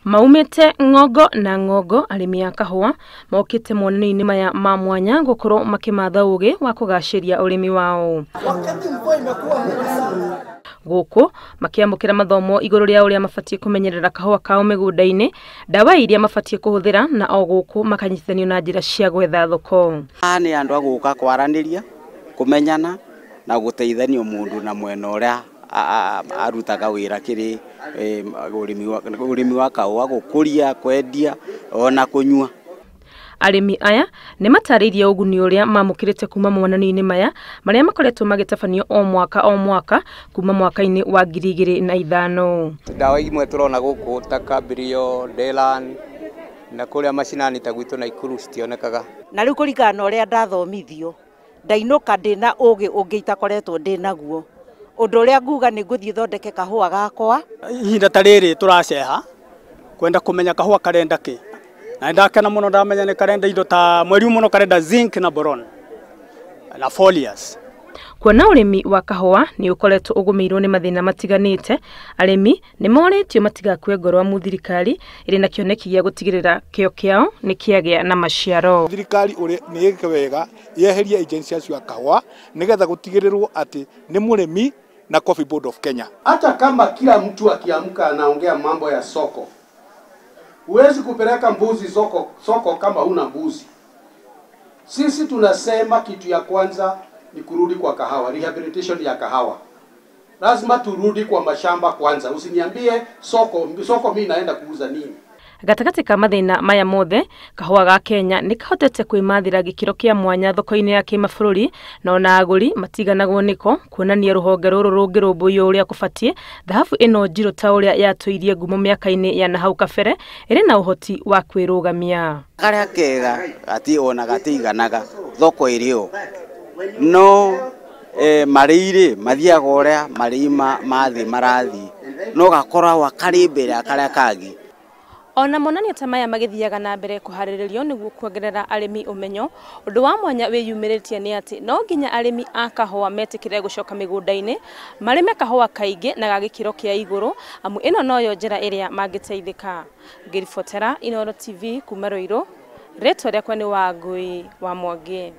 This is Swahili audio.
Maumete ngogo na ngogo arimi a kahua mokite monani-ini maya ma mwanya gukorwo makimatha ugi wa kugashiria urimi wao. Guku makiamukira mathomo iguru ria uria mafatie kumenyerera kahua kao migunda-ini, dawa iria mafatie kuhuthira na o guku makanyitithanio na njira cia gwetha thoko. Ni andu aguka kwaraniria kumenyana na guteithanio mundu na mwena uria arutaga wira kiri urimi wa kahua gukuria kwendia ona kunyua. Arimi aya ni mataririe uguni uria mamukirite kuma monani-ini maya maria makoretwo magitafanio o mwaka kuma mwaka-ini wa 2005. Dawa imwe turona guku ta Cabrio, Delan na kuria macinani ta gwitu na Ikuru citionekaga. Na riu kurigana uria ndathomithio ndainuka ndina ugi ungitakoretwo ndinaguo. Undu uria nguga ni nguthie thondeke kahua gakwa. Ihinda ta riri turaceha kwenda kumenya kahua karenda ki. Na ndakena muno ndamenya ni karenda indo ta mweri muno karenda zinc na boron na foliars. Kuona urimi wa kahua ni ukoretwo ugumirwo ni mathina matiganite, arimi ni moretio matigakue ngoro wa muthirikari iri na kioneki gia gutigirira kio kiao ni kiagia na maciaro. Thirikari ni ike wega yeheria agency cia kahua nigetha gutigirirwo ati ni murimi na Coffee Board of Kenya. Hata kama kila mtu akiamka anaongea mambo ya soko, huwezi kupeleka mbuzi soko kama huna mbuzi. Sisi tunasema kitu ya kwanza ni kurudi kwa kahawa, rehabilitation ya kahawa. Lazima turudi kwa mashamba kwanza. Usiniambie soko mimi naenda kuuza nini. Gatakati ka mathina maya mothe kahua ga Kenya ni kahotete kwimathira gikiro kia mwanya thoko-ini ya kimabũrũri na ona aguri matiganagwo niko kuonania ruhonge ruru rungirumbuyo uria kufatie dhahabu ino njiro ta uria yatuirie ngumo miaka-ini ya nahau kabere iri na uhoti wa kwirugamia. Karia kega ati ona gatiganaga thoko irio no marĩire mathiaga uria marĩma mathi marathi no gakora wa kari mbere akaria kagi. Ona monania ta maya magithiaga na mbere kuhariririo niguo kuongerera arimi umenyo. Undu wa mwanya wiyumiritie ni ati no nginya arimi a kahua metikire gucoka migunda-ini marime kahua kaingi na gagikiro kia iguru amu ino noyo njira iria mangiteithika. Ngiribotera Inooro TV kuma Ruiru, Ritwa riakwa ni Wangui wa Mwangi.